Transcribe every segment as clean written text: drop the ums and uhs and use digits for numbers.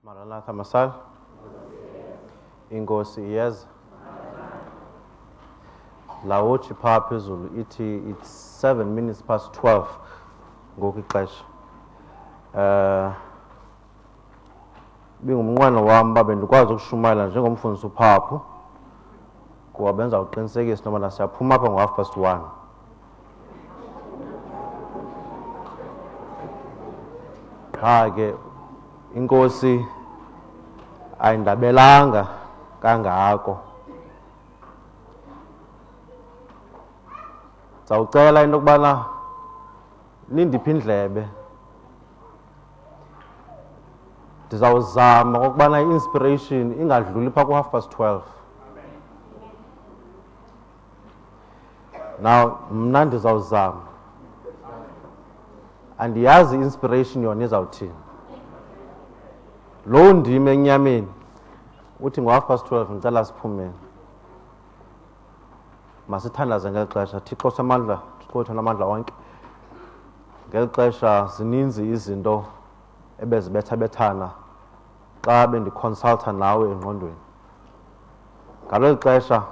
Maranatha Masal. Inkosi iyeza. Lawuthi phaa phezulu ithi it's 7 minutes past 12 ngoku ixesha. Bingumnqweno wam uba bendikwazi ukushumayela njengomfundisi uPhaphu kuba benza uqinisekisa nobana siyaphuma apha ngo1:30. Qha ke inkosi ayindabelanga kangako. Zawucela into yokubana nindiphe indlebe. Ndizawuzama okubana i-inspiration ingadluli phaa ku12:30. Now mna ndizawuzama. Andiyazi i-inspiration yona izawuthini. Loo ndime enyameni uthi ngo12:30 ndicela siphumeni. Masithandaze ngeli xesha. Thixo samandla, Thixo wethu namandla onke. Ngeli xesha zininzi izinto ebezibethabethana xa bendiconsulta nawe engqondweni. Ngaleli xesha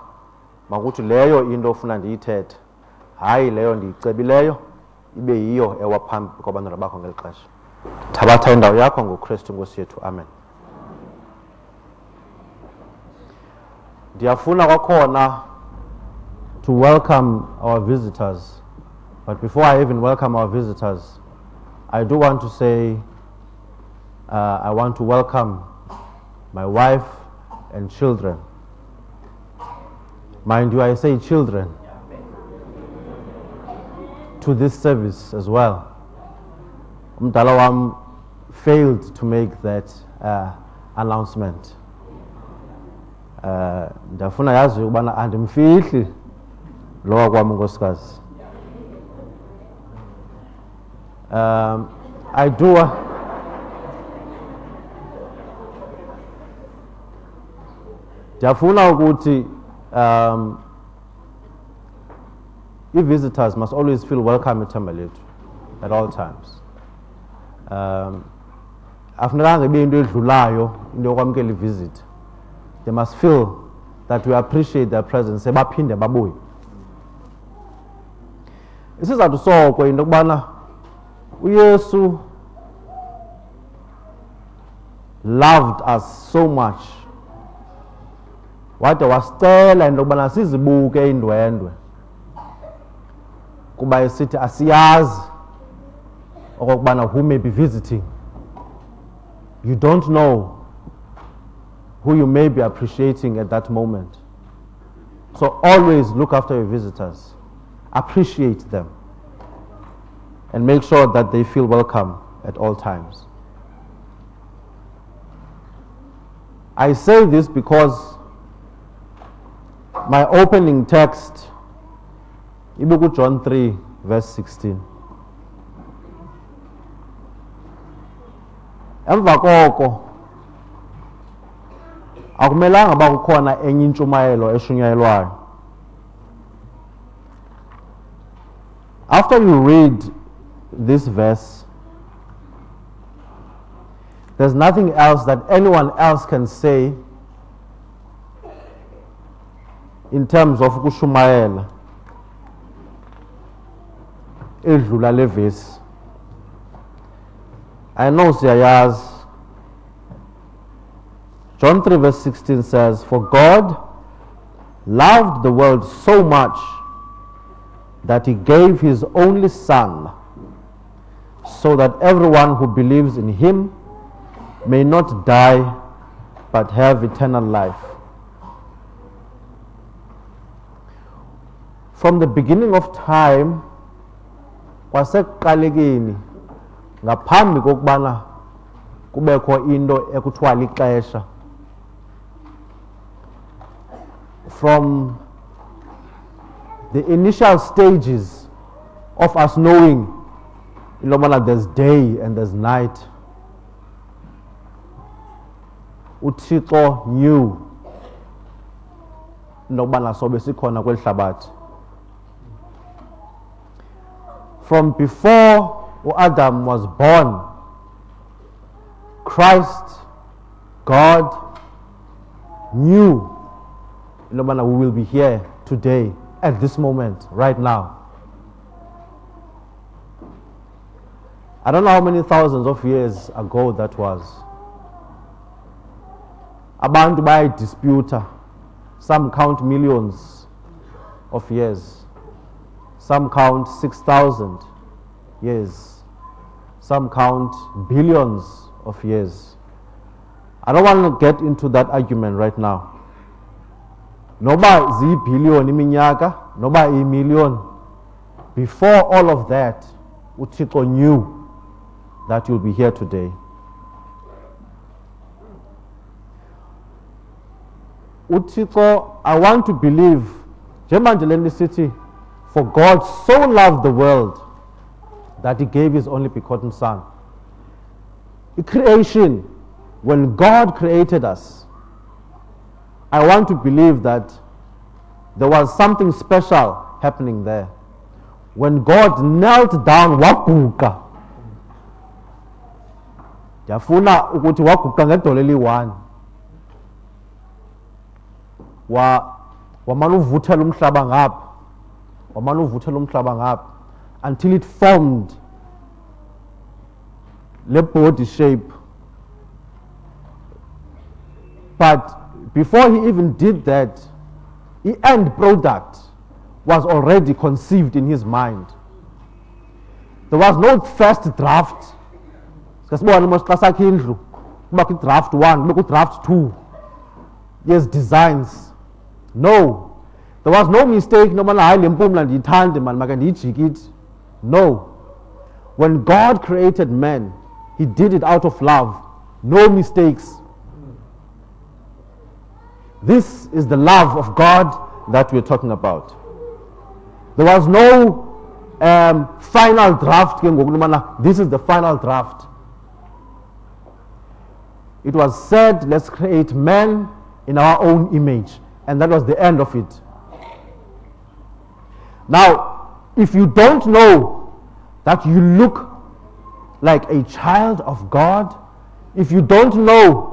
makuthi leyo into ofuna ndiyithethe, hayi leyo ndiyicebileyo, ibe yiyo ewa phambi kwabantwana bakho ngeli xesha. Thabatha indawo yakho ngoKristu Nkosi yethu. Amen. Ndiyafuna kwakhona to welcome our visitors. But before I even welcome our visitors, I do want to say I want to welcome my wife and children. Mind you, I say children to this service as well. Mdala wam failed to make that announcement. Ndafuna yazi ukubana andimfihli lowa kwam nkosikazi. I do ndiyafuna ukuthi visitors must always feel welcome at Thembalethu at all times. Afunekanga ibe into edlulayo into yokwamkela ivisit. They must feel that we appreciate their presence. Sebaphinde babuye. Isizathu soko into kubana uYesu loved us so much. Wade wasicela into kubana sizibuke indwendwe. Kuba esithi asiyazi okokubana who may be visiting. You don't know who you may be appreciating at that moment. So always look after your visitors. Appreciate them. And make sure that they feel welcome at all times. I say this because my opening text, Ibuku John 3, verse 16. Emva koko akumelanga ba kukhona enye intshumayelo eshunyayelwayo. After you read this verse, there's nothing else that anyone else can say in terms of ukushumayela edlula le verse. I know siyayazi. John 3 verse 16 says, "For God loved the world so much that he gave his only Son, so that everyone who believes in him may not die but have eternal life." From the beginning of time, kwasekuqalekeni ngaphambi kokubana kubekho into ekuthiwa lixesha, from the initial stages of us knowing there's day and there's night, uThixo knew nokubana sobe sikhona kweli hlabathi. From before Adam was born, Christ God knew we will be here today, at this moment, right now. I don't know how many thousands of years ago that was. Abantu bayayidisputa. Some count millions of years. Some count 6,000 years. Some count billions of years. I don't want to get into that argument right now. Noba zi-billion iminyaka, noba i-million. Before all of that, uThixo knew that you'll be here today. uThixo, I want to believe, njengoba city, for God so loved the world that he gave his only begotten son. In creation, when God created us, I want to believe that there was something special happening there. When God knelt down, waguqa. Yafuna ukuthi waguqa ngedolo eli-1. Wamane uvuthela umhlaba ngapha. Wamane uvuthela umhlaba ngapha until it formed the body shape. But before he even did that, the end product was already conceived in his mind. There was no first draft. Draft 1, draft 2. Yes, designs. No. There was no mistake. No. When God created man, he did it out of love. No mistakes. This is the love of God that we're talking about. There was no final draft. This is the final draft. It was said, let's create man in our own image. And that was the end of it. Now, if you don't know that you look like a child of God, if you don't know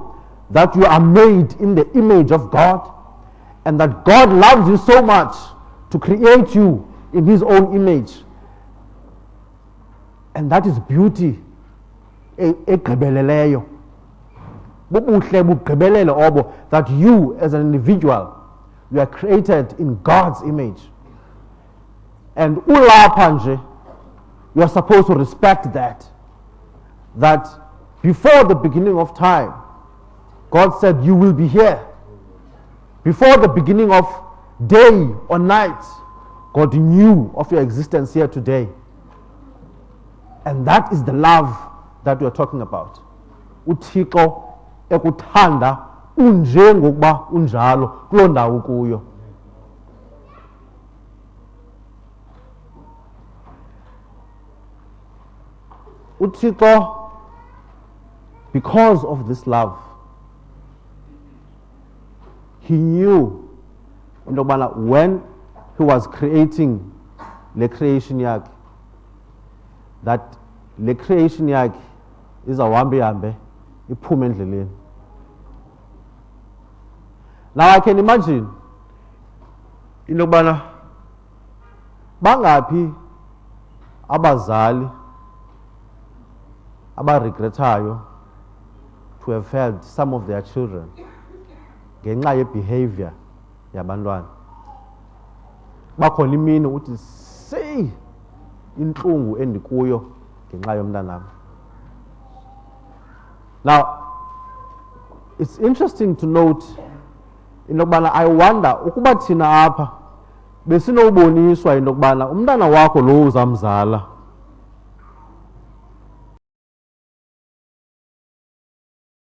that you are made in the image of God, and that God loves you so much to create you in his own image, and that is beauty egqibeleleyo, bubuhle bugqibelele obo, that you as an individual, you are created in God's image. And ulapha nje, you are supposed to respect that before the beginning of time, God said you will be here. Before the beginning of day or night, God knew of your existence here today. And that is the love that we are talking about. uThixo ekuthanda unje ngokuba unjalo kuloo ndawo kuyo. uThixo, because of this love, he knew when he was creating the creation yakhe, that the creation yakhe izawuhambe iphume endleleni. Now I can imagine bangaphi abazali abaregretayo to have failed some of their children ngenxa ye-behavior yabantwana. Bakhona imini uthi seyi inhlungu endikuyo ngenxa yomntanami. Now it's interesting to note I wonder ukuba thina apha besinowuboniswa umntana wakho lo uzamzala